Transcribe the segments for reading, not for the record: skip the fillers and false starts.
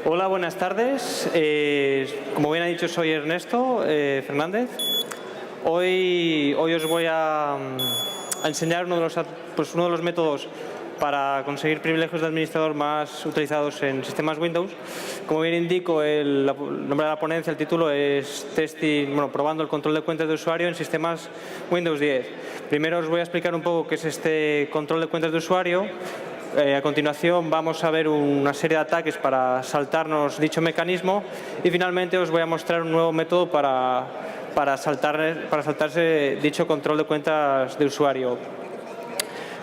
Hola, buenas tardes. Como bien ha dicho, soy Ernesto Fernández. Hoy os voy a enseñar uno de los métodos para conseguir privilegios de administrador más utilizados en sistemas Windows. Como bien indico, el nombre de la ponencia, el título es probando el control de cuentas de usuario en sistemas Windows 10. Primero os voy a explicar un poco qué es este control de cuentas de usuario. A continuación vamos a ver una serie de ataques para saltarnos dicho mecanismo y finalmente os voy a mostrar un nuevo método para saltarse dicho control de cuentas de usuario.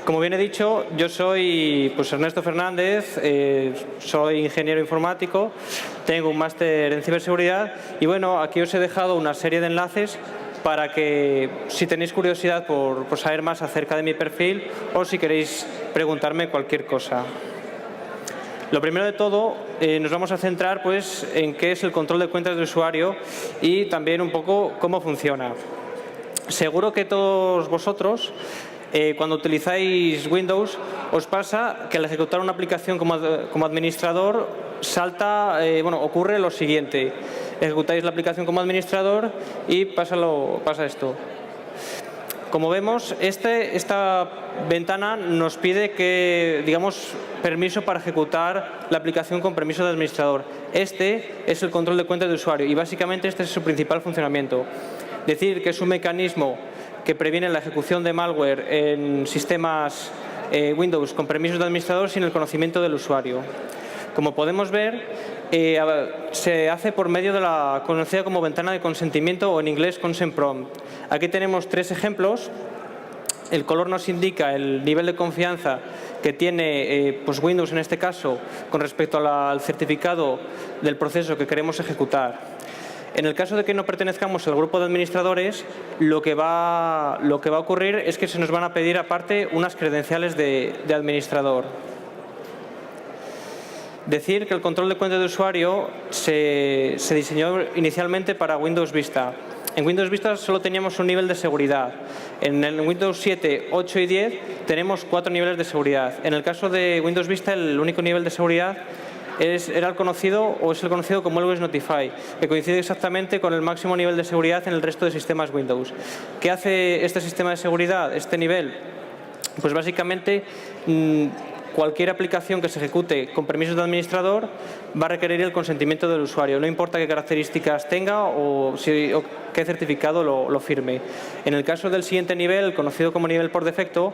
Como bien he dicho, yo soy Ernesto Fernández, soy ingeniero informático, tengo un máster en ciberseguridad y bueno, aquí os he dejado una serie de enlaces para que, si tenéis curiosidad por saber más acerca de mi perfil o si queréis preguntarme cualquier cosa. Lo primero de todo, nos vamos a centrar en qué es el control de cuentas de usuario y también un poco cómo funciona. Seguro que todos vosotros, cuando utilizáis Windows, os pasa que al ejecutar una aplicación como administrador ocurre lo siguiente. Ejecutáis la aplicación como administrador y pasa esto. Como vemos, esta ventana nos pide permiso para ejecutar la aplicación con permiso de administrador. Este es el control de cuentas de usuario y básicamente este es su principal funcionamiento. Decir que es un mecanismo que previene la ejecución de malware en sistemas Windows con permisos de administrador sin el conocimiento del usuario. Como podemos ver, se hace por medio de la conocida como ventana de consentimiento o en inglés consent prompt. Aquí tenemos tres ejemplos. El color nos indica el nivel de confianza que tiene Windows en este caso con respecto al certificado del proceso que queremos ejecutar. En el caso de que no pertenezcamos al grupo de administradores, lo que va a ocurrir es que se nos van a pedir aparte unas credenciales de administrador. Decir que el control de cuentas de usuario se diseñó inicialmente para Windows Vista. En Windows Vista solo teníamos un nivel de seguridad. En el Windows 7, 8 y 10 tenemos 4 niveles de seguridad. En el caso de Windows Vista, el único nivel de seguridad es el conocido como Always Notify, que coincide exactamente con el máximo nivel de seguridad en el resto de sistemas Windows. ¿Qué hace este sistema de seguridad, este nivel? Pues básicamente cualquier aplicación que se ejecute con permisos de administrador va a requerir el consentimiento del usuario, no importa qué características tenga o qué certificado lo firme. En el caso del siguiente nivel, conocido como nivel por defecto,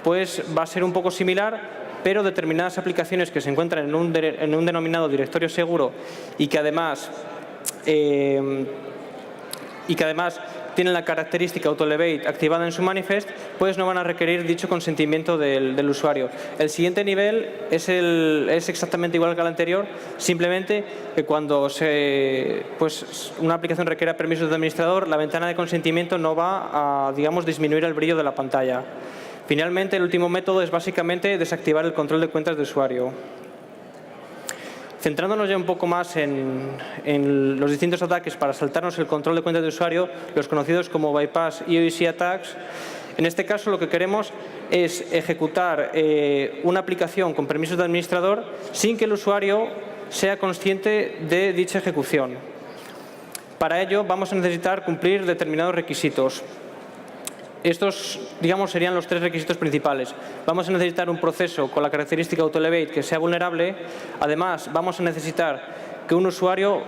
pues va a ser un poco similar, pero determinadas aplicaciones que se encuentran en un denominado directorio seguro y que además tienen la característica AutoElevate activada en su manifest, pues no van a requerir dicho consentimiento del usuario. El siguiente nivel es exactamente igual que el anterior, simplemente que cuando una aplicación requiera permisos de administrador, la ventana de consentimiento no va a, disminuir el brillo de la pantalla. Finalmente, el último método es básicamente desactivar el control de cuentas de usuario. Centrándonos ya un poco más en los distintos ataques para saltarnos el control de cuentas de usuario, los conocidos como bypass y EOC attacks, en este caso lo que queremos es ejecutar una aplicación con permisos de administrador sin que el usuario sea consciente de dicha ejecución. Para ello vamos a necesitar cumplir determinados requisitos. Estos, serían los tres requisitos principales. Vamos a necesitar un proceso con la característica AutoElevate que sea vulnerable. Además, vamos a necesitar que el usuario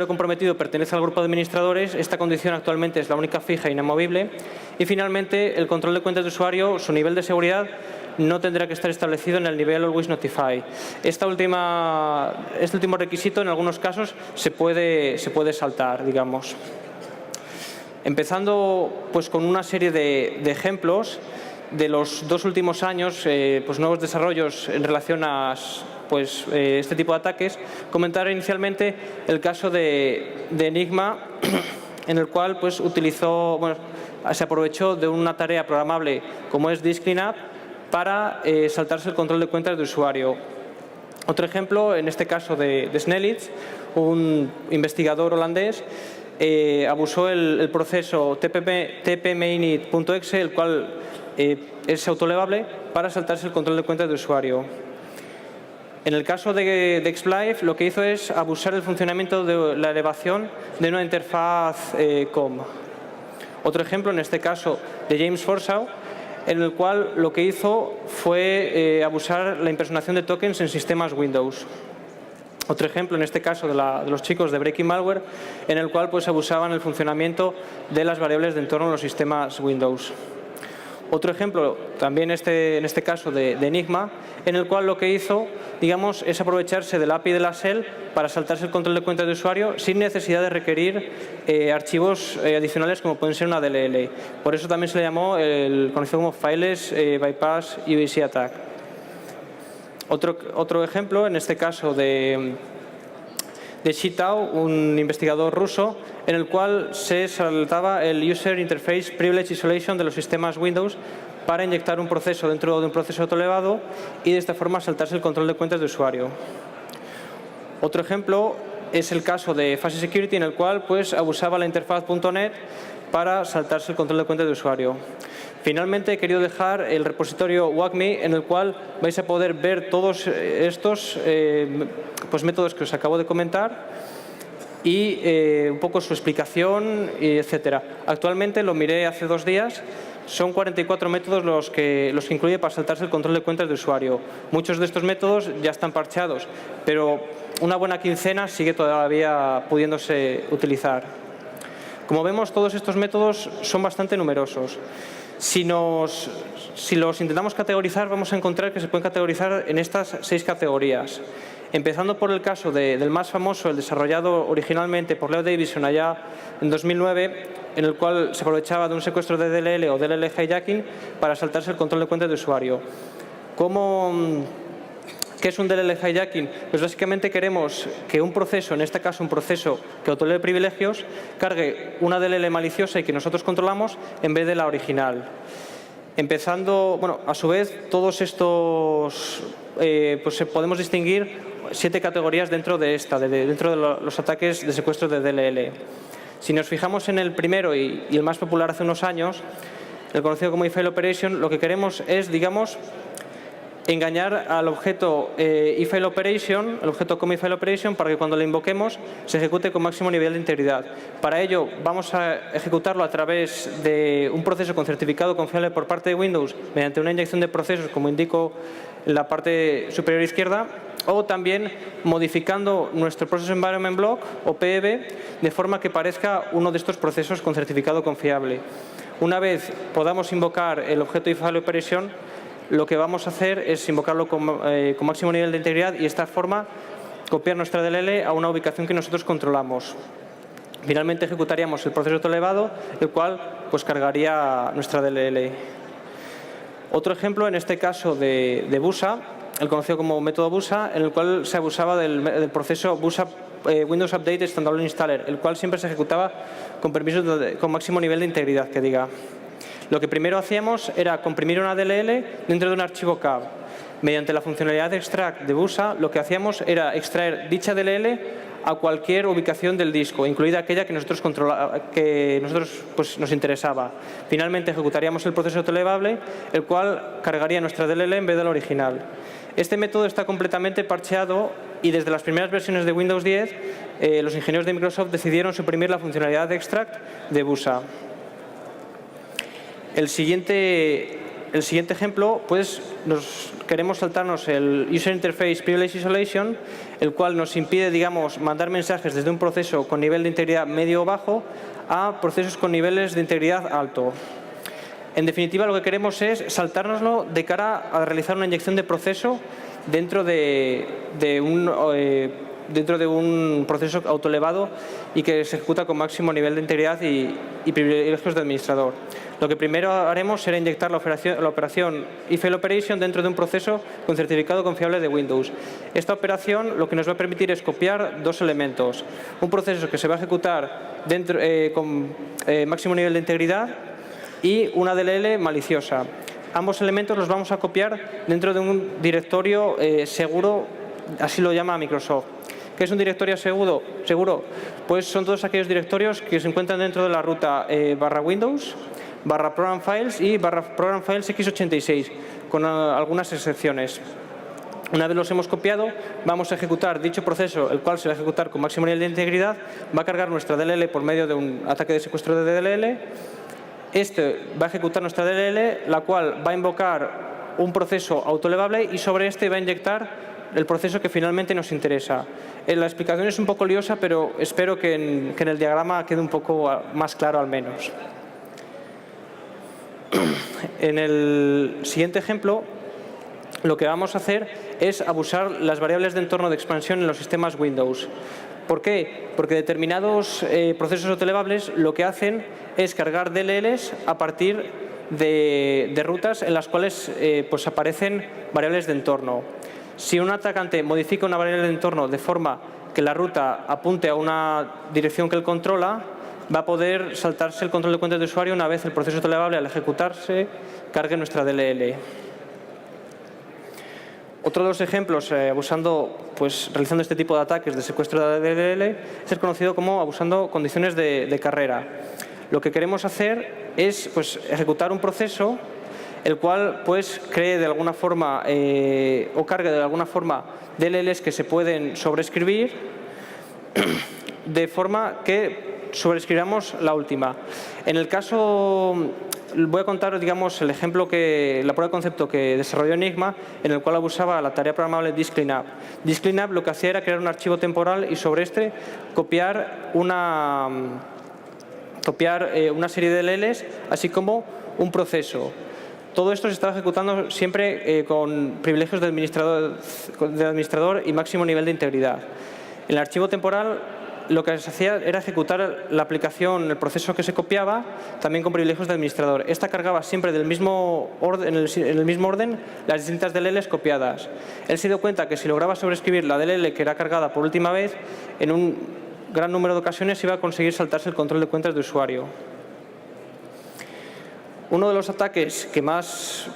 comprometido pertenezca al grupo de administradores. Esta condición actualmente es la única fija e inamovible. Y finalmente, el control de cuentas de usuario, su nivel de seguridad, no tendrá que estar establecido en el nivel Always Notify. Este último requisito, en algunos casos, se puede saltar, Empezando con una serie de ejemplos de los 2 últimos años, nuevos desarrollos en relación a este tipo de ataques. Comentar inicialmente el caso de Enigma, en el cual se aprovechó de una tarea programable como es Disk Cleanup para saltarse el control de cuentas de usuario. Otro ejemplo, en este caso de Snellits, un investigador holandés abusó el proceso tpmainit.exe, el cual es autolevable, para saltarse el control de cuentas de usuario. En el caso de XLife, lo que hizo es abusar del funcionamiento de la elevación de una interfaz COM. Otro ejemplo, en este caso, de James Forshaw, en el cual lo que hizo fue abusar la impersonación de tokens en sistemas Windows. Otro ejemplo, en este caso, de los chicos de Breaking Malware, en el cual pues, abusaban el funcionamiento de las variables de entorno en los sistemas Windows. Otro ejemplo, también en este caso de Enigma, en el cual lo que hizo, digamos, es aprovecharse del API de la SEL para saltarse el control de cuentas de usuario sin necesidad de requerir archivos adicionales como pueden ser una DLL. Por eso también se le llamó el conocido como Fileless Bypass UAC Attack. Otro ejemplo, en este caso de Shitao, un investigador ruso, en el cual se saltaba el User Interface Privilege Isolation de los sistemas Windows para inyectar un proceso dentro de un proceso autoelevado y de esta forma saltarse el control de cuentas de usuario. Otro ejemplo es el caso de Fuzzy Security, en el cual pues, abusaba la interfaz .NET para saltarse el control de cuentas de usuario. Finalmente, he querido dejar el repositorio WACME, en el cual vais a poder ver todos estos pues, métodos que os acabo de comentar y un poco su explicación, etc. Actualmente, lo miré hace 2 días, son 44 métodos los que incluye para saltarse el control de cuentas de usuario. Muchos de estos métodos ya están parcheados, pero una buena quincena sigue todavía pudiéndose utilizar. Como vemos, todos estos métodos son bastante numerosos. Si los intentamos categorizar, vamos a encontrar que se pueden categorizar en estas 6 categorías. Empezando por el caso del más famoso, el desarrollado originalmente por Leo Davidson allá en 2009, en el cual se aprovechaba de un secuestro de DLL o DLL hijacking para saltarse el control de cuentas de usuario. ¿Qué es un DLL hijacking? Pues básicamente queremos que un proceso, en este caso un proceso que autoleve privilegios, cargue una DLL maliciosa y que nosotros controlamos en vez de la original. A su vez, todos estos pues podemos distinguir 7 categorías dentro de dentro de los ataques de secuestro de DLL. Si nos fijamos en el primero y el más popular hace unos años, el conocido como eFile Operation, lo que queremos es, digamos, engañar al objeto eFile Operation, el objeto como eFile Operation, para que cuando lo invoquemos se ejecute con máximo nivel de integridad. Para ello vamos a ejecutarlo a través de un proceso con certificado confiable por parte de Windows mediante una inyección de procesos, como indico en la parte superior izquierda, o también modificando nuestro Process Environment Block o PEB de forma que parezca uno de estos procesos con certificado confiable. Una vez podamos invocar el objeto eFile Operation, lo que vamos a hacer es invocarlo con máximo nivel de integridad y de esta forma copiar nuestra DLL a una ubicación que nosotros controlamos. Finalmente ejecutaríamos el proceso autoelevado, el cual pues cargaría nuestra DLL. Otro ejemplo, en este caso de BUSA, el conocido como método BUSA, en el cual se abusaba del proceso BUSA Windows Update Standalone Installer, el cual siempre se ejecutaba con permisos con máximo nivel de integridad, que diga. Lo que primero hacíamos era comprimir una DLL dentro de un archivo CAB. Mediante la funcionalidad de extract de BUSA, lo que hacíamos era extraer dicha DLL a cualquier ubicación del disco, incluida aquella que nosotros pues, nos interesaba. Finalmente ejecutaríamos el proceso autoelevable, el cual cargaría nuestra DLL en vez de la original. Este método está completamente parcheado y desde las primeras versiones de Windows 10 los ingenieros de Microsoft decidieron suprimir la funcionalidad de extract de BUSA. El siguiente ejemplo, pues queremos saltarnos el User Interface Privilege Isolation, el cual nos impide, digamos, mandar mensajes desde un proceso con nivel de integridad medio o bajo a procesos con niveles de integridad alto. En definitiva, lo que queremos es saltárnoslo de cara a realizar una inyección de proceso dentro de un proceso autoelevado y que se ejecuta con máximo nivel de integridad y privilegios de administrador. Lo que primero haremos será inyectar la operación eFile Operation dentro de un proceso con certificado confiable de Windows. Esta operación lo que nos va a permitir es copiar 2 elementos. Un proceso que se va a ejecutar con máximo nivel de integridad y una DLL maliciosa. Ambos elementos los vamos a copiar dentro de un directorio seguro, así lo llama Microsoft. ¿Qué es un directorio seguro? Pues son todos aquellos directorios que se encuentran dentro de la ruta /Windows, /Program Files y /Program Files x86, con algunas excepciones. Una vez los hemos copiado, vamos a ejecutar dicho proceso, el cual se va a ejecutar con máximo nivel de integridad, va a cargar nuestra DLL por medio de un ataque de secuestro de DLL. Este va a ejecutar nuestra DLL, la cual va a invocar un proceso autoelevable y sobre este va a inyectar el proceso que finalmente nos interesa. La explicación es un poco liosa, pero espero que en el diagrama quede un poco más claro al menos. En el siguiente ejemplo, lo que vamos a hacer es abusar las variables de entorno de expansión en los sistemas Windows. ¿Por qué? Porque determinados procesos autoelevables lo que hacen es cargar DLLs a partir de rutas en las cuales pues aparecen variables de entorno. Si un atacante modifica una variable de entorno de forma que la ruta apunte a una dirección que él controla, va a poder saltarse el control de cuentas de usuario una vez el proceso autoelevable, al ejecutarse, cargue nuestra DLL. Otro de los ejemplos, realizando este tipo de ataques de secuestro de DLL, es el conocido como abusando condiciones de carrera. Lo que queremos hacer es ejecutar un proceso el cual cree de alguna forma o cargue de alguna forma DLLs que se pueden sobreescribir de forma que sobreescribamos la última. En el caso, voy a contar el ejemplo la prueba de concepto que desarrolló Enigma, en el cual abusaba la tarea programable discleanup. Discleanup lo que hacía era crear un archivo temporal y sobre este copiar una serie de DLLs, así como un proceso. Todo esto se estaba ejecutando siempre con privilegios de administrador y máximo nivel de integridad. En el archivo temporal lo que se hacía era ejecutar la aplicación, el proceso que se copiaba, también con privilegios de administrador. Esta cargaba siempre en el mismo orden las distintas DLLs copiadas. Él se dio cuenta que si lograba sobreescribir la DLL que era cargada por última vez, en un gran número de ocasiones iba a conseguir saltarse el control de cuentas de usuario. Uno de los ataques que más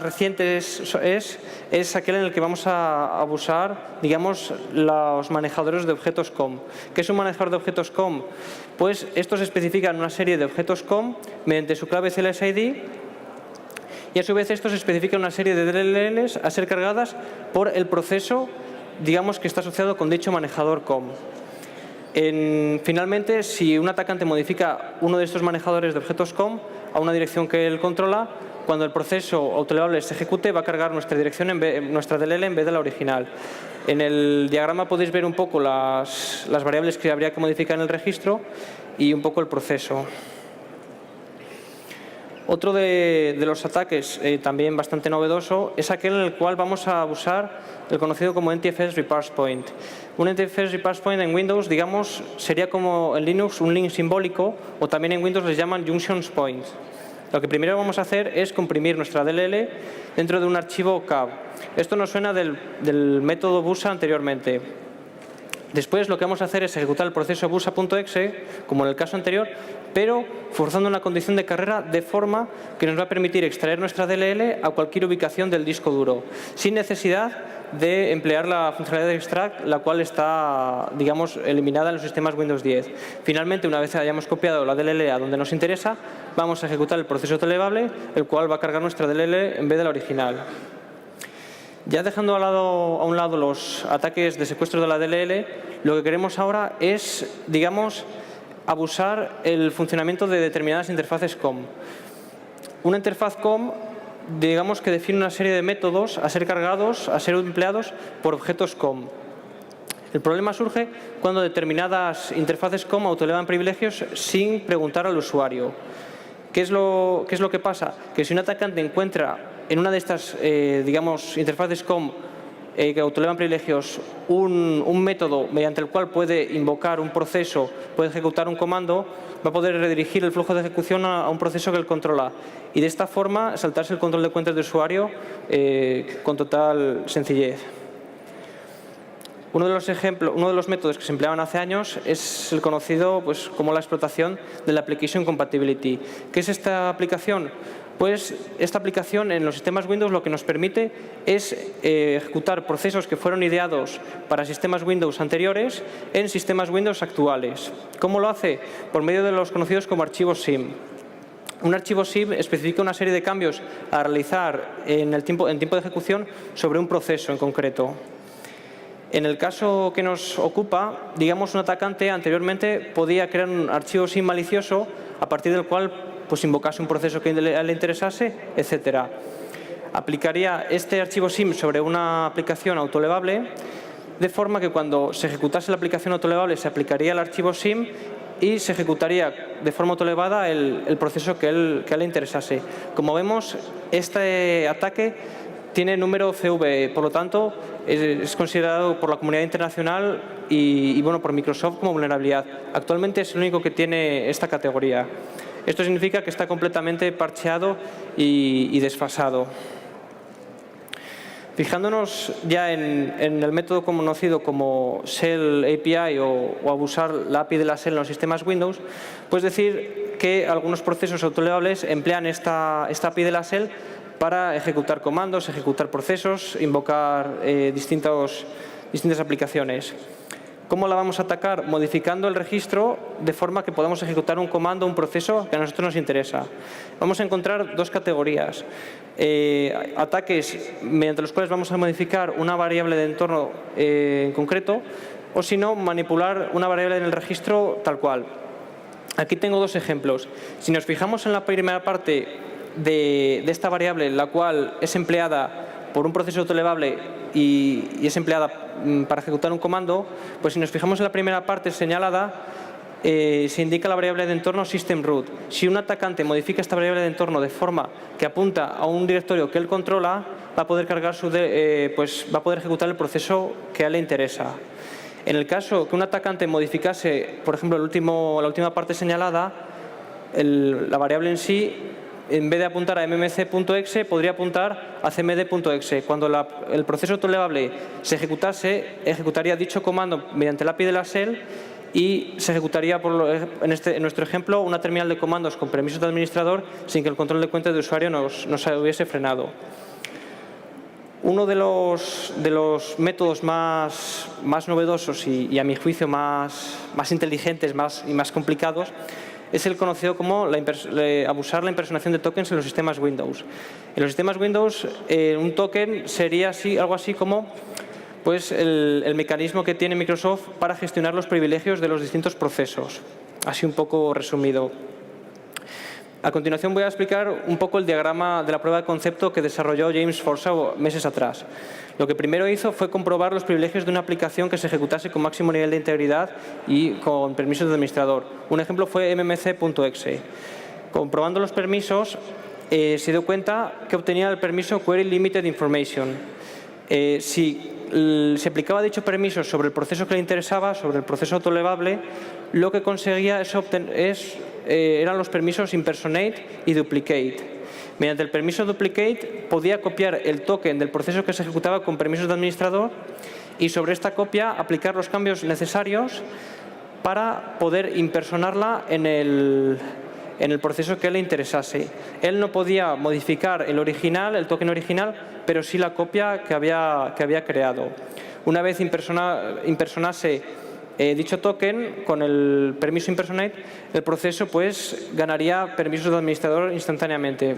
reciente es aquel en el que vamos a abusar, los manejadores de objetos COM. ¿Qué es un manejador de objetos COM? Pues estos especifican una serie de objetos COM mediante su clave CLSID y a su vez estos especifican una serie de DLLs a ser cargadas por el proceso, que está asociado con dicho manejador COM. Finalmente, si un atacante modifica uno de estos manejadores de objetos COM a una dirección que él controla, cuando el proceso autoelevable se ejecute, va a cargar nuestra DLL en vez de la original. En el diagrama podéis ver un poco las variables que habría que modificar en el registro y un poco el proceso. Otro de los ataques, también bastante novedoso, es aquel en el cual vamos a abusar del conocido como NTFS Reparse Point. Un NTFS Reparse Point en Windows, sería como en Linux un link simbólico, o también en Windows les llaman Junctions Points. Lo que primero vamos a hacer es comprimir nuestra DLL dentro de un archivo CAB. Esto nos suena del método busa anteriormente. Después lo que vamos a hacer es ejecutar el proceso busa.exe, como en el caso anterior, pero forzando una condición de carrera de forma que nos va a permitir extraer nuestra DLL a cualquier ubicación del disco duro, sin necesidad de emplear la funcionalidad de extract, la cual está, eliminada en los sistemas Windows 10. Finalmente, una vez hayamos copiado la DLL a donde nos interesa, vamos a ejecutar el proceso autoelevable, el cual va a cargar nuestra DLL en vez de la original. Ya dejando a un lado los ataques de secuestro de la DLL, lo que queremos ahora es, abusar el funcionamiento de determinadas interfaces COM. Una interfaz COM, que define una serie de métodos a ser cargados, a ser empleados por objetos COM. El problema surge cuando determinadas interfaces COM autoelevan privilegios sin preguntar al usuario. ¿Qué es lo que pasa? Que si un atacante encuentra en una de estas interfaces COM que autoelevan privilegios un método mediante el cual puede invocar un proceso, puede ejecutar un comando, va a poder redirigir el flujo de ejecución a un proceso que él controla y de esta forma saltarse el control de cuentas de usuario con total sencillez. Uno de los métodos que se empleaban hace años es el conocido como la explotación de la Application Compatibility. ¿Qué es esta aplicación? Pues esta aplicación en los sistemas Windows lo que nos permite es ejecutar procesos que fueron ideados para sistemas Windows anteriores en sistemas Windows actuales. ¿Cómo lo hace? Por medio de los conocidos como archivos SIM. Un archivo SIM especifica una serie de cambios a realizar en tiempo de ejecución sobre un proceso en concreto. En el caso que nos ocupa, digamos, un atacante anteriormente podía crear un archivo SIM malicioso a partir del cual pues, invocase un proceso que le interesase, etc. Aplicaría este archivo SIM sobre una aplicación autolevable, de forma que cuando se ejecutase la aplicación autolevable se aplicaría el archivo SIM y se ejecutaría de forma autolevada el proceso que a él le interesase. Como vemos, este ataque tiene número CV, por lo tanto, es considerado por la comunidad internacional y bueno, por Microsoft como vulnerabilidad. Actualmente es el único que tiene esta categoría. Esto significa que está completamente parcheado y desfasado. Fijándonos ya en el método conocido como Shell API o abusar la API de la Shell en los sistemas Windows, pues decir que algunos procesos autolevables emplean esta API de la Shell para ejecutar comandos, ejecutar procesos, invocar distintas aplicaciones. ¿Cómo la vamos a atacar? Modificando el registro de forma que podamos ejecutar un comando, un proceso que a nosotros nos interesa. Vamos a encontrar dos categorías. Ataques mediante los cuales vamos a modificar una variable de entorno en concreto, o si no, manipular una variable en el registro tal cual. Aquí tengo dos ejemplos. Si nos fijamos en la primera parte de esta variable, la cual es empleada por un proceso autolevable y es empleada para ejecutar un comando, pues si nos fijamos en la primera parte señalada, se indica la variable de entorno system_root. Si un atacante modifica esta variable de entorno de forma que apunta a un directorio que él controla, va a poder va a poder ejecutar el proceso que a él le interesa. En el caso que un atacante modificase, por ejemplo, la última parte señalada, la variable en sí, en vez de apuntar a mmc.exe, podría apuntar a cmd.exe. Cuando el proceso autolevable se ejecutase, ejecutaría dicho comando mediante el API de la Shell y se ejecutaría, en nuestro ejemplo, una terminal de comandos con permisos de administrador sin que el control de cuenta de usuario nos hubiese frenado. Uno de los métodos más novedosos y a mi juicio más inteligentes y más complicados es el conocido como abusar la impersonación de tokens en los sistemas Windows. En los sistemas Windows, un token sería algo así como pues, el mecanismo que tiene Microsoft para gestionar los privilegios de los distintos procesos. Así un poco resumido. A continuación voy a explicar un poco el diagrama de la prueba de concepto que desarrolló James Forsaw meses atrás. Lo que primero hizo fue comprobar los privilegios de una aplicación que se ejecutase con máximo nivel de integridad y con permisos de administrador. Un ejemplo fue mmc.exe. Comprobando los permisos, se dio cuenta que obtenía el permiso Query Limited Information. Si se aplicaba dicho permiso sobre el proceso que le interesaba, sobre el proceso autolevable, lo que conseguía eran los permisos impersonate y duplicate. Mediante el permiso duplicate podía copiar el token del proceso que se ejecutaba con permisos de administrador y sobre esta copia aplicar los cambios necesarios para poder impersonarla en el proceso que le interesase. Él no podía modificar el token original, pero sí la copia que había creado. Una vez impersonase dicho token con el permiso impersonate, el proceso pues ganaría permisos de administrador instantáneamente.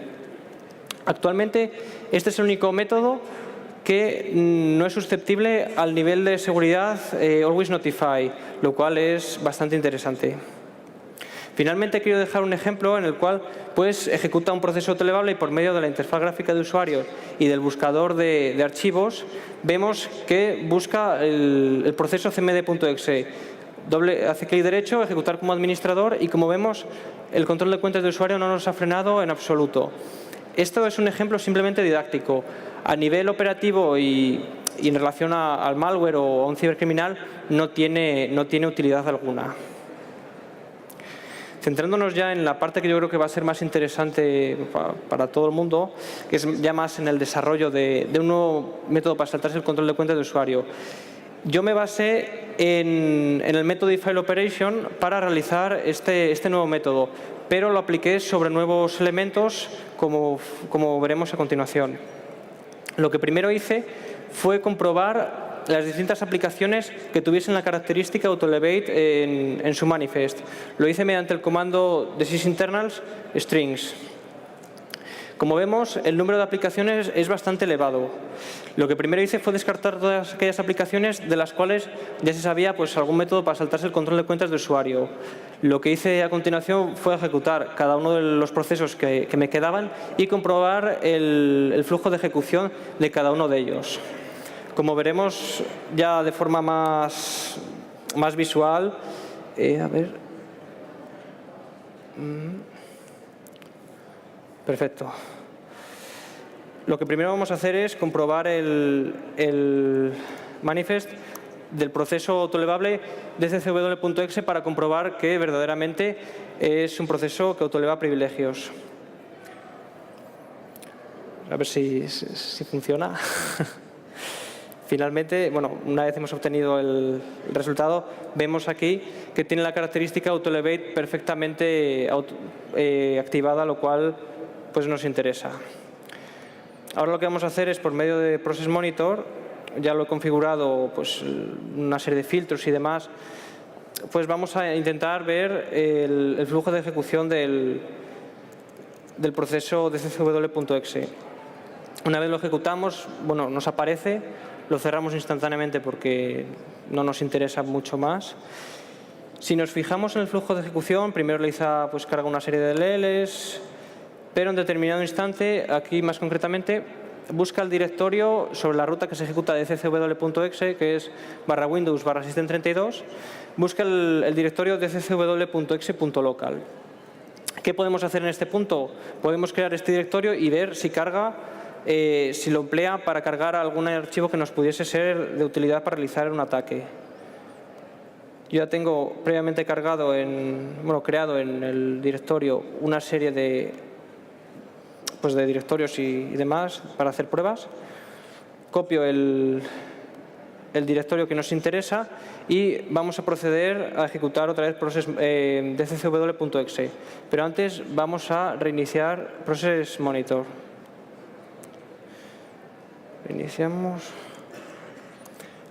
Actualmente este es el único método que no es susceptible al nivel de seguridad Always Notify, lo cual es bastante interesante. Finalmente quiero dejar un ejemplo en el cual pues, ejecuta un proceso autolevable y por medio de la interfaz gráfica de usuario y del buscador de archivos vemos que busca el proceso cmd.exe. Hace clic derecho, ejecutar como administrador y como vemos el control de cuentas de usuario no nos ha frenado en absoluto. Esto es un ejemplo simplemente didáctico. A nivel operativo y en relación al malware o a un cibercriminal no tiene utilidad alguna. Centrándonos ya en la parte que yo creo que va a ser más interesante para todo el mundo, que es ya más en el desarrollo de un nuevo método para saltarse el control de cuentas de usuario. Yo me basé en el método file operation para realizar este nuevo método, pero lo apliqué sobre nuevos elementos, como veremos a continuación. Lo que primero hice fue comprobar las distintas aplicaciones que tuviesen la característica autoelevate en su manifest. Lo hice mediante el comando de sysinternals strings. Como vemos, el número de aplicaciones es bastante elevado. Lo que primero hice fue descartar todas aquellas aplicaciones de las cuales ya se sabía pues, algún método para saltarse el control de cuentas de usuario. Lo que hice a continuación fue ejecutar cada uno de los procesos que me quedaban y comprobar el flujo de ejecución de cada uno de ellos. Como veremos ya de forma más visual, a ver. Perfecto. Lo que primero vamos a hacer es comprobar el manifest del proceso autoelevable de ccw.exe para comprobar que verdaderamente es un proceso que autoeleva privilegios. A ver si funciona. Finalmente, bueno, una vez hemos obtenido el resultado, vemos aquí que tiene la característica autoelevate perfectamente activada, lo cual pues nos interesa. Ahora lo que vamos a hacer es, por medio de Process Monitor, ya lo he configurado, pues una serie de filtros y demás, pues vamos a intentar ver el flujo de ejecución del proceso de ccw.exe. Una vez lo ejecutamos, bueno, nos aparece, lo cerramos instantáneamente porque no nos interesa mucho más. Si nos fijamos en el flujo de ejecución, primero realiza pues, carga una serie de DLLs, pero en determinado instante, aquí más concretamente, busca el directorio sobre la ruta que se ejecuta de ccw.exe, que es /windows/system32, busca el directorio de ccw.exe.local. ¿Qué podemos hacer en este punto? Podemos crear este directorio y ver si carga, si lo emplea para cargar algún archivo que nos pudiese ser de utilidad para realizar un ataque. Yo ya tengo previamente creado en el directorio una serie de directorios y demás para hacer pruebas. Copio el directorio que nos interesa y vamos a proceder a ejecutar otra vez ccw.exe. Pero antes vamos a reiniciar Process Monitor. Reiniciamos.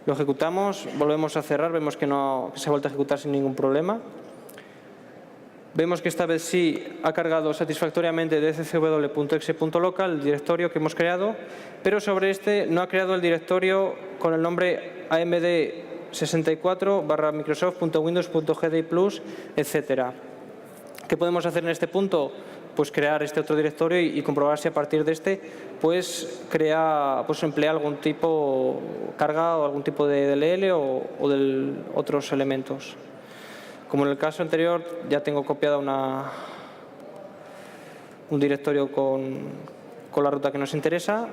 Lo ejecutamos, volvemos a cerrar, vemos que se ha vuelto a ejecutar sin ningún problema. Vemos que esta vez sí ha cargado satisfactoriamente de ccw.exe.local el directorio que hemos creado, pero sobre este no ha creado el directorio con el nombre amd64/microsoft.windows.gdi+, etc. ¿Qué podemos hacer en este punto? Pues crear este otro directorio y comprobar si a partir de este pues emplea algún tipo carga o algún tipo de DLL o de otros elementos. Como en el caso anterior, ya tengo copiada un directorio con la ruta que nos interesa.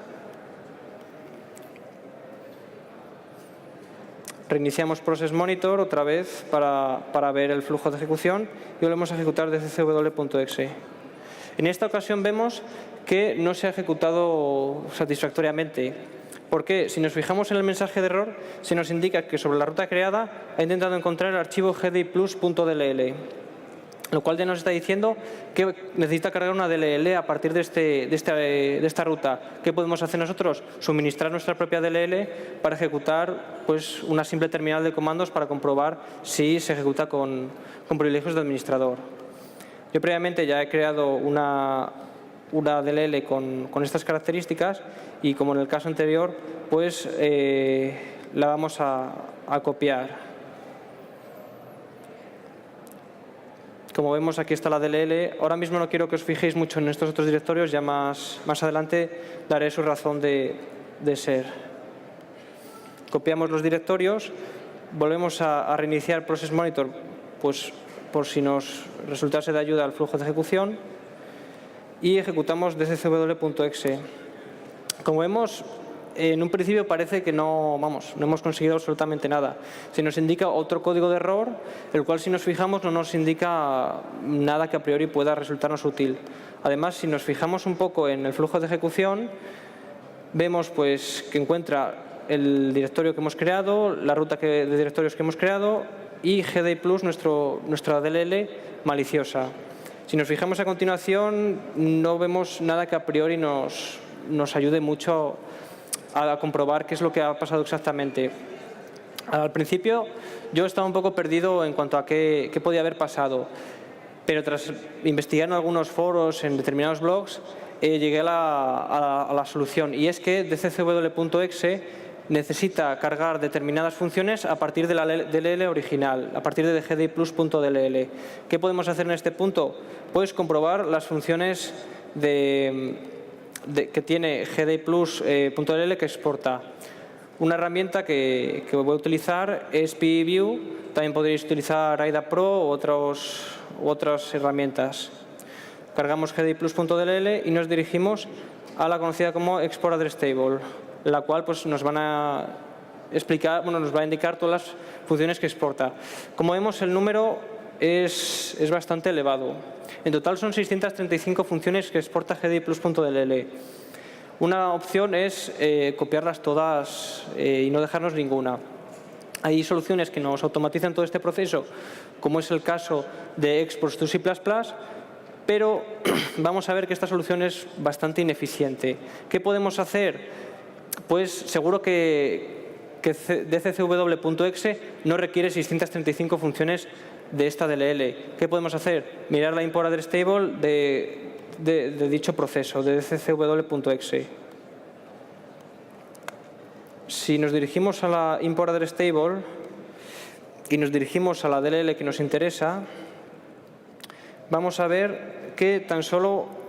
Reiniciamos Process Monitor otra vez para ver el flujo de ejecución y volvemos a ejecutar de ccw.exe. En esta ocasión vemos que no se ha ejecutado satisfactoriamente. Porque si nos fijamos en el mensaje de error, se nos indica que sobre la ruta creada ha intentado encontrar el archivo gdiplus.dll, lo cual ya nos está diciendo que necesita cargar una DLL a partir de esta ruta. ¿Qué podemos hacer nosotros? Suministrar nuestra propia DLL para ejecutar pues, una simple terminal de comandos para comprobar si se ejecuta con privilegios de administrador. Yo previamente ya he creado una DLL con estas características y, como en el caso anterior, pues la vamos a copiar. Como vemos, aquí está la DLL. Ahora mismo no quiero que os fijéis mucho en estos otros directorios, ya más adelante daré su razón de ser. Copiamos los directorios, volvemos a reiniciar Process Monitor, pues por si nos resultase de ayuda al flujo de ejecución, y ejecutamos ccw.exe. Como vemos, en un principio parece que no hemos conseguido absolutamente nada. Se nos indica otro código de error, el cual, si nos fijamos, no nos indica nada que a priori pueda resultarnos útil. Además, si nos fijamos un poco en el flujo de ejecución, vemos pues, que encuentra el directorio que hemos creado, la ruta de directorios que hemos creado y GDI+, nuestra DLL maliciosa. Si nos fijamos a continuación, no vemos nada que a priori nos ayude mucho a comprobar qué es lo que ha pasado exactamente. Al principio yo estaba un poco perdido en cuanto a qué podía haber pasado, pero tras investigar en algunos foros, en determinados blogs, llegué a la solución, y es que dccw.exe necesita cargar determinadas funciones a partir de la DLL original, a partir de gdiplus.dll. ¿Qué podemos hacer en este punto? Pues comprobar las funciones que tiene gdiplus.dll que exporta. Una herramienta que voy a utilizar es PView. También podréis utilizar IDA Pro u otras herramientas. Cargamos gdiplus.dll y nos dirigimos a la conocida como Export Address Table, la cual pues, nos van a explicar, nos va a indicar todas las funciones que exporta. Como vemos, el número es bastante elevado. En total son 635 funciones que exporta gdiplus.dll. Una opción es copiarlas todas y no dejarnos ninguna. Hay soluciones que nos automatizan todo este proceso, como es el caso de Exports to C++, pero vamos a ver que esta solución es bastante ineficiente. ¿Qué podemos hacer? Pues seguro que dccw.exe no requiere 635 funciones de esta DLL. ¿Qué podemos hacer? Mirar la import address table de dicho proceso, de dccw.exe. Si nos dirigimos a la import address table y nos dirigimos a la DLL que nos interesa, vamos a ver que tan solo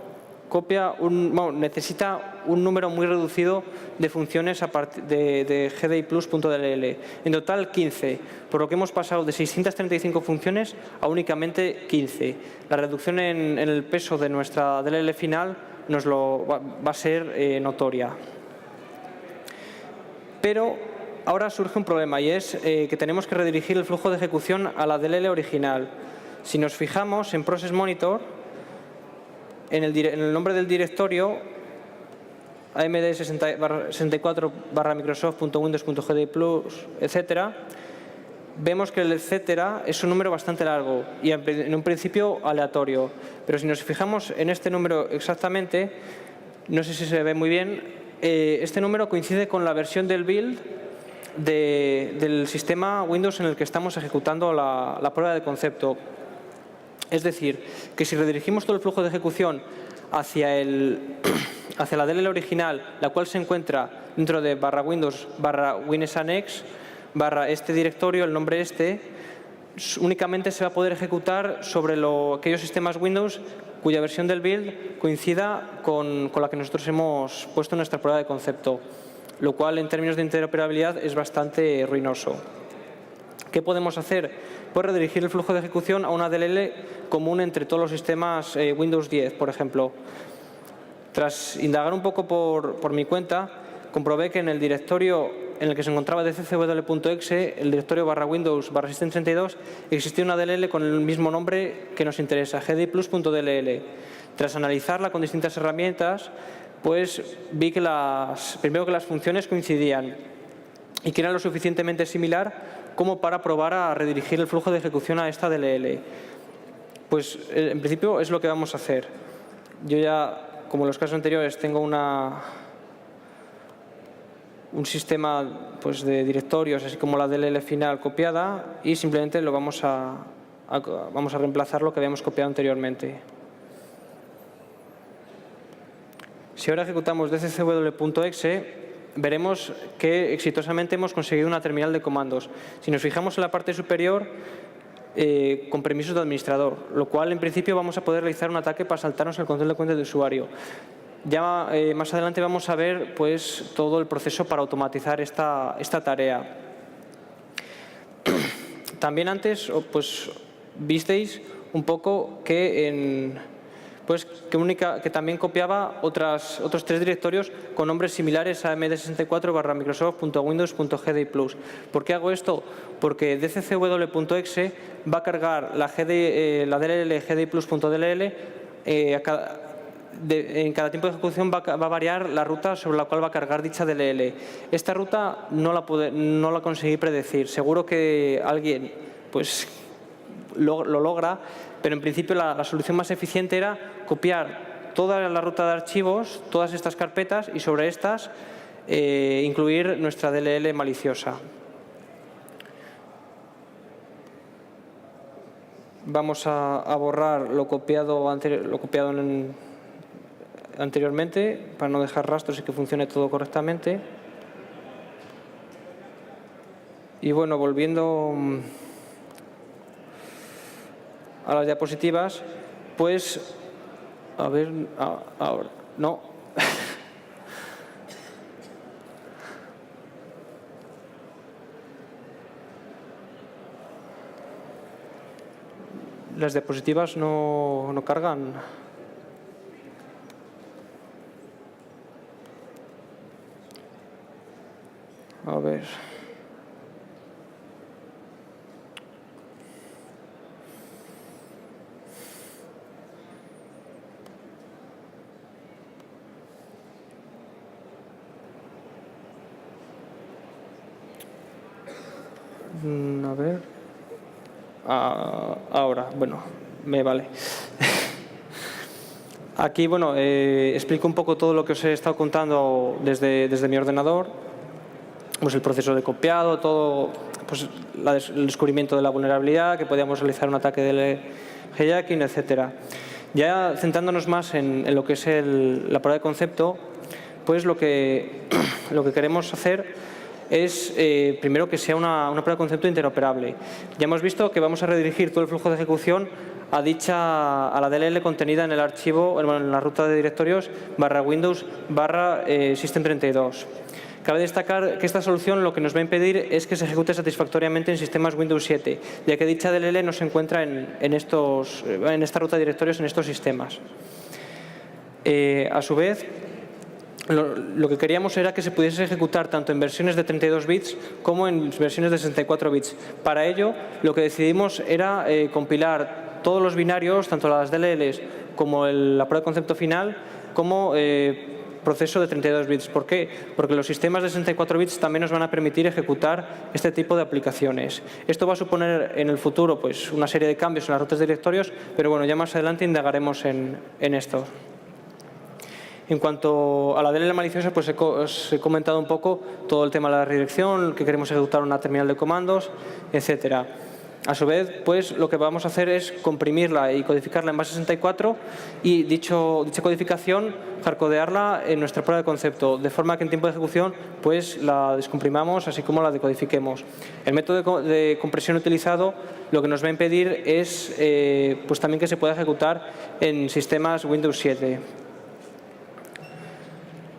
necesita un número muy reducido de funciones de gdiplus.dll. En total 15, por lo que hemos pasado de 635 funciones a únicamente 15. La reducción en el peso de nuestra DLL final va a ser notoria. Pero ahora surge un problema, y es que tenemos que redirigir el flujo de ejecución a la DLL original. Si nos fijamos en Process Monitor, en el nombre del directorio amd64/microsoft.windows.gdiplus, etcétera, vemos que el etcétera es un número bastante largo y en un principio aleatorio. Pero si nos fijamos en este número exactamente, no sé si se ve muy bien, este número coincide con la versión del build del sistema Windows en el que estamos ejecutando la prueba de concepto. Es decir, que si redirigimos todo el flujo de ejecución hacia la DLL original, la cual se encuentra dentro de /Windows/WinSanX, este directorio, el nombre únicamente se va a poder ejecutar sobre aquellos sistemas Windows cuya versión del build coincida con la que nosotros hemos puesto en nuestra prueba de concepto, lo cual en términos de interoperabilidad es bastante ruinoso. ¿Qué podemos hacer? Pues redirigir el flujo de ejecución a una DLL común entre todos los sistemas Windows 10, por ejemplo. Tras indagar un poco por mi cuenta, comprobé que en el directorio en el que se encontraba dccw.exe, el directorio /Windows/System32, existía una DLL con el mismo nombre que nos interesa, gdiplus.dll. Tras analizarla con distintas herramientas, pues vi que primero que las funciones coincidían y que eran lo suficientemente similar como para probar a redirigir el flujo de ejecución a esta DLL. Pues en principio es lo que vamos a hacer. Yo ya, como en los casos anteriores, tengo un sistema pues, de directorios, así como la DLL final copiada, y simplemente lo vamos a reemplazar lo que habíamos copiado anteriormente. Si ahora ejecutamos dccw.exe, veremos que exitosamente hemos conseguido una terminal de comandos. Si nos fijamos en la parte superior, con permisos de administrador, lo cual en principio vamos a poder realizar un ataque para saltarnos el control de cuenta de usuario. Ya más adelante vamos a ver pues, todo el proceso para automatizar esta tarea. También antes pues, visteis un poco que también copiaba otros 3 directorios con nombres similares a amd64/microsoft.windows.gdiplus. ¿Por qué hago esto? Porque dccw.exe va a cargar la DLL gdiplus.dll en cada tiempo de ejecución va a variar la ruta sobre la cual va a cargar dicha DLL. Esta ruta no la conseguí predecir. Seguro que alguien pues, lo logra, pero en principio la solución más eficiente era copiar toda la ruta de archivos, todas estas carpetas, y sobre estas incluir nuestra DLL maliciosa. Vamos a borrar lo copiado anteriormente para no dejar rastros y que funcione todo correctamente. Y bueno, volviendo a las diapositivas, pues, a ver, ahora, no. Las diapositivas no cargan. A ver. A ver. Ahora, bueno, me vale. Aquí, bueno, explico un poco todo lo que os he estado contando desde mi ordenador. Pues el proceso de copiado, todo, pues el descubrimiento de la vulnerabilidad, que podíamos realizar un ataque de hijacking, etcétera. Ya centrándonos más en lo que es la prueba de concepto, pues lo que queremos hacer es, primero, que sea una prueba de concepto interoperable. Ya hemos visto que vamos a redirigir todo el flujo de ejecución a la DLL contenida en el archivo, en la ruta de directorios /Windows /System32. Cabe destacar que esta solución lo que nos va a impedir es que se ejecute satisfactoriamente en sistemas Windows 7, ya que dicha DLL no se encuentra en esta ruta de directorios en estos sistemas. A su vez, lo que queríamos era que se pudiese ejecutar tanto en versiones de 32 bits como en versiones de 64 bits. Para ello, lo que decidimos era compilar todos los binarios, tanto las DLLs como la prueba de concepto final, como proceso de 32 bits. ¿Por qué? Porque los sistemas de 64 bits también nos van a permitir ejecutar este tipo de aplicaciones. Esto va a suponer en el futuro, pues, una serie de cambios en las rutas de directorios, pero bueno, ya más adelante indagaremos en esto. En cuanto a la DLL maliciosa, pues os he comentado un poco todo el tema de la redirección, que queremos ejecutar una terminal de comandos, etcétera. A su vez, pues lo que vamos a hacer es comprimirla y codificarla en base 64 y dicha codificación hardcodearla en nuestra prueba de concepto, de forma que en tiempo de ejecución pues la descomprimamos así como la decodifiquemos. El método de compresión utilizado lo que nos va a impedir es pues también que se pueda ejecutar en sistemas Windows 7.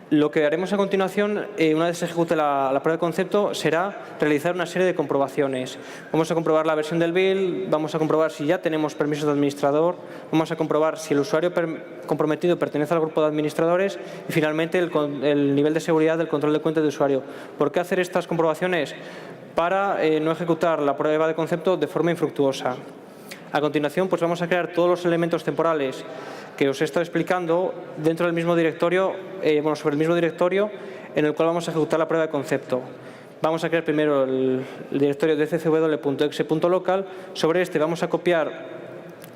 Lo que haremos a continuación, una vez se ejecute la prueba de concepto, será realizar una serie de comprobaciones. Vamos a comprobar la versión del build, vamos a comprobar si ya tenemos permisos de administrador, vamos a comprobar si el usuario comprometido pertenece al grupo de administradores y finalmente el nivel de seguridad del control de cuenta de usuario. ¿Por qué hacer estas comprobaciones? Para no ejecutar la prueba de concepto de forma infructuosa. A continuación, pues vamos a crear todos los elementos temporales que os he estado explicando dentro del mismo directorio, sobre el mismo directorio en el cual vamos a ejecutar la prueba de concepto. Vamos a crear primero el directorio dccw.exe.local. Sobre este vamos a copiar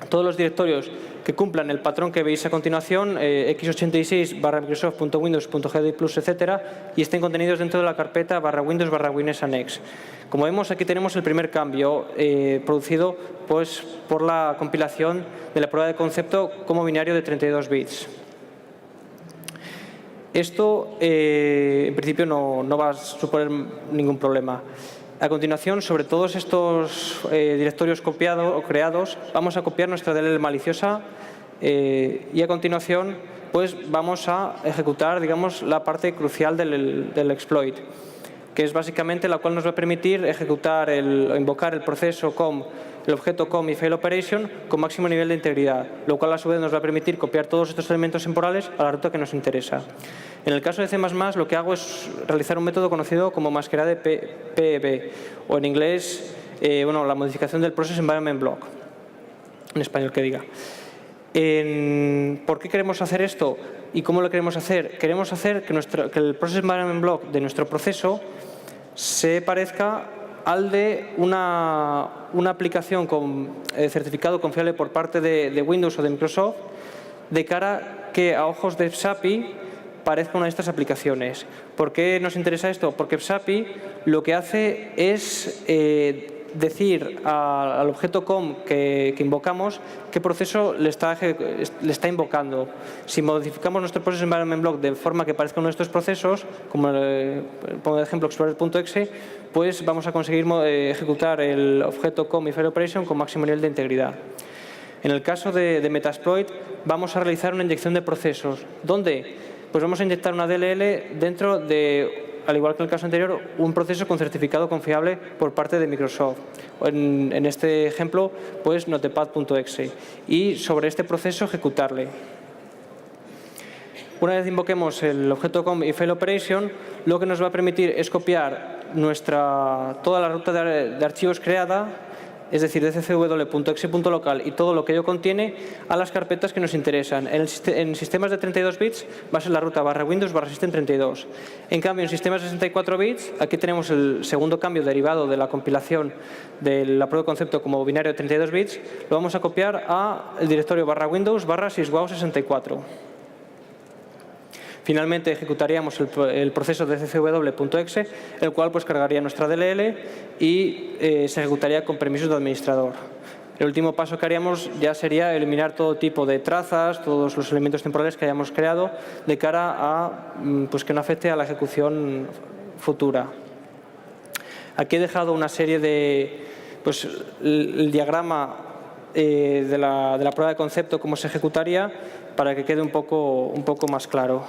todos los directorios que cumplan el patrón que veis a continuación, x86/microsoft.windows.gd+, etcétera, y estén contenidos dentro de la carpeta /windows/winesannex. Como vemos, aquí tenemos el primer cambio producido pues, por la compilación de la prueba de concepto como binario de 32 bits. Esto, en principio, no va a suponer ningún problema. A continuación, sobre todos estos directorios copiados o creados, vamos a copiar nuestra DLL maliciosa y a continuación pues, vamos a ejecutar, digamos, la parte crucial del exploit, que es básicamente la cual nos va a permitir ejecutar invocar el proceso COM, el objeto COM y Fail Operation con máximo nivel de integridad, lo cual a su vez nos va a permitir copiar todos estos elementos temporales a la ruta que nos interesa. En el caso de C++, lo que hago es realizar un método conocido como masquerade PEB, o en inglés, la modificación del Process Environment Block, en español que diga. ¿Por qué queremos hacer esto y cómo lo queremos hacer? Queremos hacer que el Process Environment Block de nuestro proceso se parezca al de una aplicación con certificado confiable por parte de Windows o de Microsoft, de cara que a ojos de SAPI parezca una de estas aplicaciones. ¿Por qué nos interesa esto? Porque PSAPI lo que hace es decir al objeto com que invocamos qué proceso le está invocando. Si modificamos nuestro Process Environment Block de forma que parezca uno de estos procesos, como pongo de ejemplo Explorer.exe, pues vamos a conseguir ejecutar el objeto com y File Operation con máximo nivel de integridad. En el caso de Metasploit vamos a realizar una inyección de procesos. ¿Dónde? Pues vamos a inyectar una DLL dentro de, al igual que en el caso anterior, un proceso con certificado confiable por parte de Microsoft. En este ejemplo, pues Notepad.exe. Y sobre este proceso ejecutarle. Una vez invoquemos el objeto com y File Operation, lo que nos va a permitir es copiar toda la ruta de archivos creada, es decir, de ccw.exe.local y todo lo que ello contiene, a las carpetas que nos interesan. En sistemas de 32 bits va a ser la ruta /Windows/System32. En cambio, en sistemas de 64 bits, aquí tenemos el segundo cambio derivado de la compilación de la prueba de concepto como binario de 32 bits, lo vamos a copiar al directorio /Windows/syswow64. Finalmente ejecutaríamos el proceso de ccw.exe, el cual pues cargaría nuestra DLL y se ejecutaría con permisos de administrador. El último paso que haríamos ya sería eliminar todo tipo de trazas, todos los elementos temporales que hayamos creado, de cara a pues que no afecte a la ejecución futura. Aquí he dejado una serie de, pues el diagrama de la prueba de concepto, cómo se ejecutaría, para que quede un poco más claro.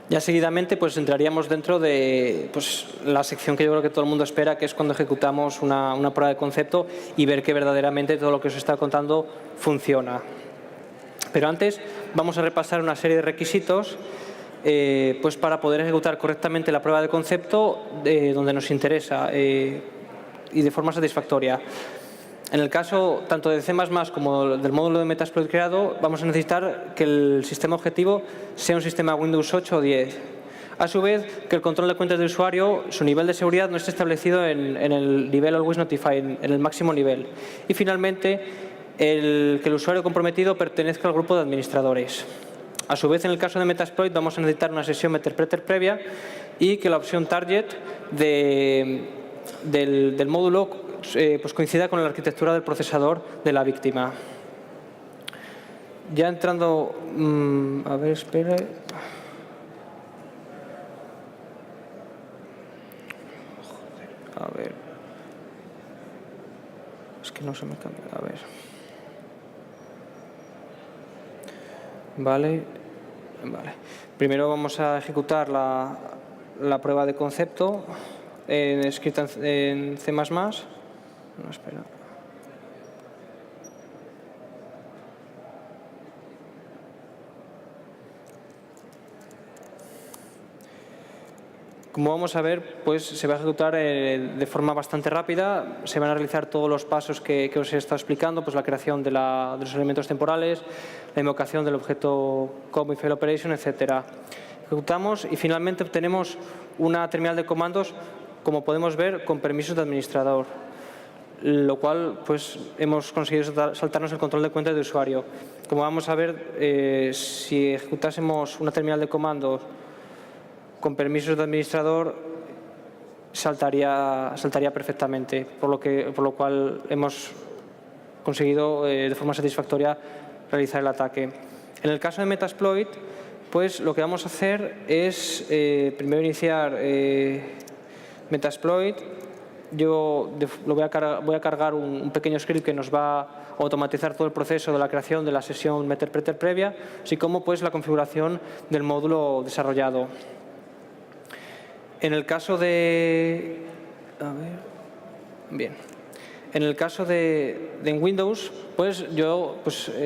Ya seguidamente pues entraríamos dentro de pues, la sección que yo creo que todo el mundo espera, que es cuando ejecutamos una prueba de concepto y ver que verdaderamente todo lo que os está contando funciona. Pero antes vamos a repasar una serie de requisitos pues para poder ejecutar correctamente la prueba de concepto donde nos interesa y de forma satisfactoria. En el caso tanto de C++ como del módulo de Metasploit creado, vamos a necesitar que el sistema objetivo sea un sistema Windows 8 o 10. A su vez, que el control de cuentas de usuario, su nivel de seguridad no esté establecido en el nivel Always Notify, en el máximo nivel. Y finalmente, que el usuario comprometido pertenezca al grupo de administradores. A su vez, en el caso de Metasploit, vamos a necesitar una sesión Meterpreter previa y que la opción Target del módulo pues coincida con la arquitectura del procesador de la víctima. Ya entrando... a ver, espera... A ver... Es que no se me cambia. A ver... Vale. Primero vamos a ejecutar la prueba de concepto escrita en C++. No, espera. Como vamos a ver, pues se va a ejecutar de forma bastante rápida. Se van a realizar todos los pasos que os he estado explicando, pues la creación de los elementos temporales, la invocación del objeto com y File Operation, etc. Ejecutamos y finalmente obtenemos una terminal de comandos, como podemos ver, con permisos de administrador, lo cual pues hemos conseguido saltarnos el control de cuenta de usuario. Como vamos a ver, si ejecutásemos una terminal de comandos con permisos de administrador, saltaría perfectamente, por lo cual hemos conseguido de forma satisfactoria realizar el ataque. En el caso de Metasploit, pues lo que vamos a hacer es primero iniciar Metasploit. Yo voy a cargar un pequeño script que nos va a automatizar todo el proceso de la creación de la sesión Meterpreter previa, así como pues la configuración del módulo desarrollado. En el caso de... En el caso de Windows, pues yo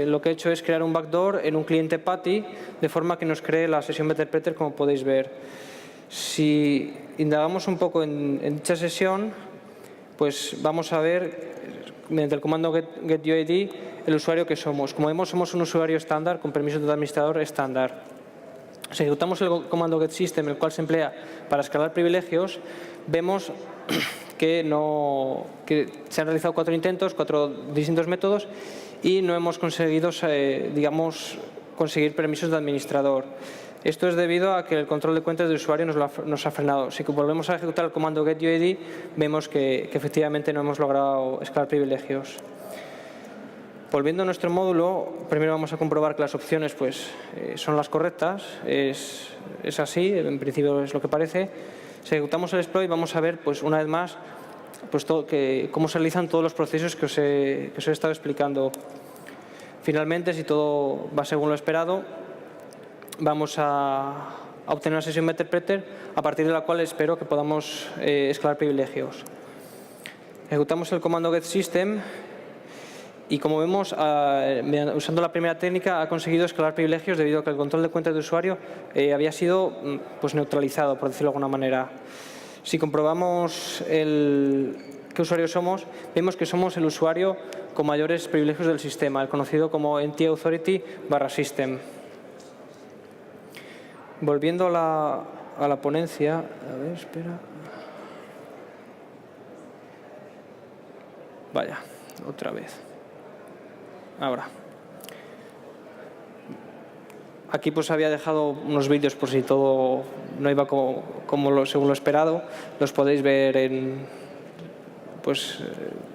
lo que he hecho es crear un backdoor en un cliente PATI, de forma que nos cree la sesión Meterpreter, como podéis ver. Si indagamos un poco en dicha sesión, pues vamos a ver, mediante el comando getUID, el usuario que somos. Como vemos, somos un usuario estándar con permisos de administrador estándar. Si ejecutamos el comando getSystem, el cual se emplea para escalar privilegios, vemos que se han realizado 4 intentos, 4 distintos métodos, y no hemos conseguido, digamos, conseguir permisos de administrador. Esto es debido a que el control de cuentas de usuario nos ha frenado. Si volvemos a ejecutar el comando getUID, vemos que efectivamente no hemos logrado escalar privilegios. Volviendo a nuestro módulo, primero vamos a comprobar que las opciones son las correctas. Es así, en principio es lo que parece. Si ejecutamos el exploit, vamos a ver una vez más cómo se realizan todos los procesos que os he estado explicando. Finalmente, si todo va según lo esperado, vamos a obtener una sesión Meterpreter a partir de la cual espero que podamos escalar privilegios. Ejecutamos el comando getSystem y, como vemos, usando la primera técnica ha conseguido escalar privilegios debido a que el control de cuentas de usuario había sido neutralizado, por decirlo de alguna manera. Si comprobamos qué usuario somos, vemos que somos el usuario con mayores privilegios del sistema, el conocido como Entity Authority /System. Volviendo a la ponencia, a ver, espera. Vaya, otra vez. Ahora. Aquí había dejado unos vídeos por si todo no iba según lo esperado. Los podéis ver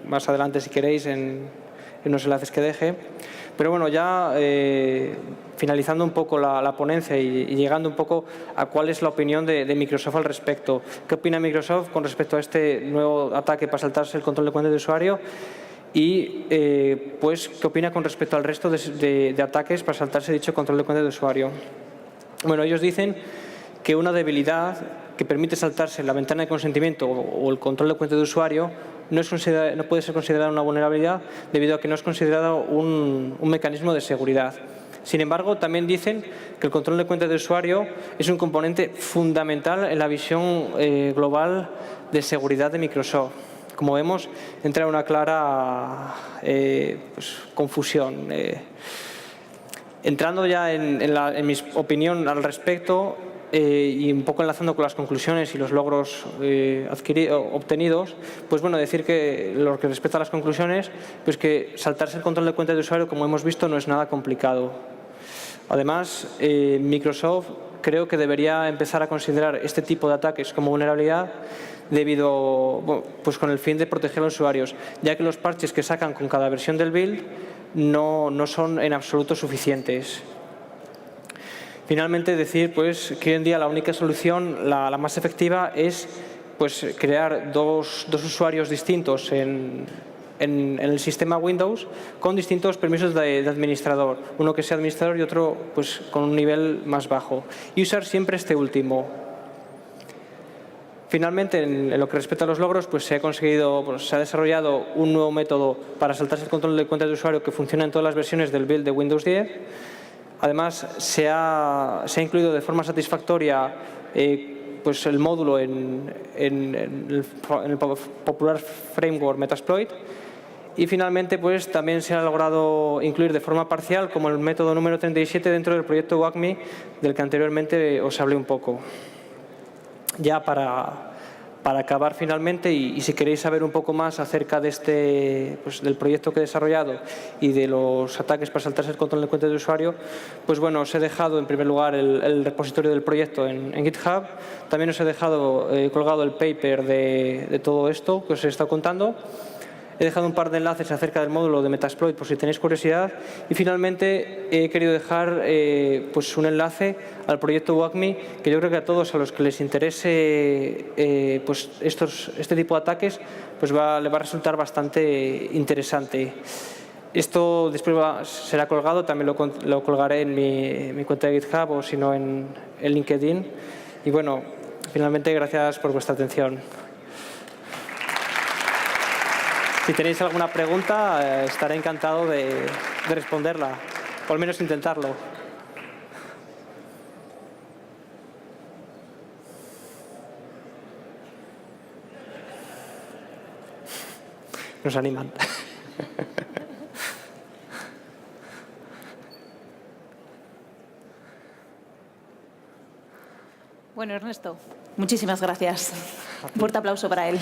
más adelante si queréis en los enlaces que deje. Pero bueno, ya finalizando un poco la ponencia y llegando un poco a cuál es la opinión de Microsoft al respecto. ¿Qué opina Microsoft con respecto a este nuevo ataque para saltarse el control de cuentas de usuario? Y ¿qué opina con respecto al resto de ataques para saltarse dicho control de cuentas de usuario? Bueno, ellos dicen que una debilidad que permite saltarse la ventana de consentimiento o el control de cuentas de usuario no puede ser considerada una vulnerabilidad debido a que no es considerado un mecanismo de seguridad. Sin embargo, también dicen que el control de cuentas de usuario es un componente fundamental en la visión global de seguridad de Microsoft. Como vemos, entra en una clara confusión. Entrando ya en mi opinión al respecto y un poco enlazando con las conclusiones y los logros obtenidos, decir que lo que respecta a las conclusiones, que saltarse el control de cuentas de usuario, como hemos visto, no es nada complicado. Además, Microsoft creo que debería empezar a considerar este tipo de ataques como vulnerabilidad con el fin de proteger a los usuarios, ya que los parches que sacan con cada versión del build no son en absoluto suficientes. Finalmente, decir que hoy en día la única solución, la más efectiva, es crear dos usuarios distintos en el sistema Windows con distintos permisos de administrador, uno que sea administrador y otro con un nivel más bajo, y usar siempre este último. Finalmente, en lo que respecta a los logros, se ha desarrollado un nuevo método para saltarse el control de cuentas de usuario que funciona en todas las versiones del build de Windows 10. Además, se ha incluido de forma satisfactoria el módulo en el popular framework Metasploit. Y finalmente, también se ha logrado incluir de forma parcial como el método número 37 dentro del proyecto WACMI, del que anteriormente os hablé un poco. Ya para acabar finalmente, y si queréis saber un poco más acerca de del proyecto que he desarrollado y de los ataques para saltarse el control de cuentas de usuario, os he dejado en primer lugar el repositorio del proyecto en GitHub. También os he dejado colgado el paper de todo esto que os he estado contando. He dejado un par de enlaces acerca del módulo de Metasploit por si tenéis curiosidad. Y finalmente he querido dejar un enlace al proyecto WACMI, que yo creo que a todos a los que les interese este tipo de ataques le va a resultar bastante interesante. Esto después será colgado, también lo colgaré en mi cuenta de GitHub o si no en LinkedIn. Y bueno, finalmente gracias por vuestra atención. Si tenéis alguna pregunta, estaré encantado de responderla, o al menos intentarlo. Nos animan. Bueno, Ernesto, muchísimas gracias. Un fuerte aplauso para él.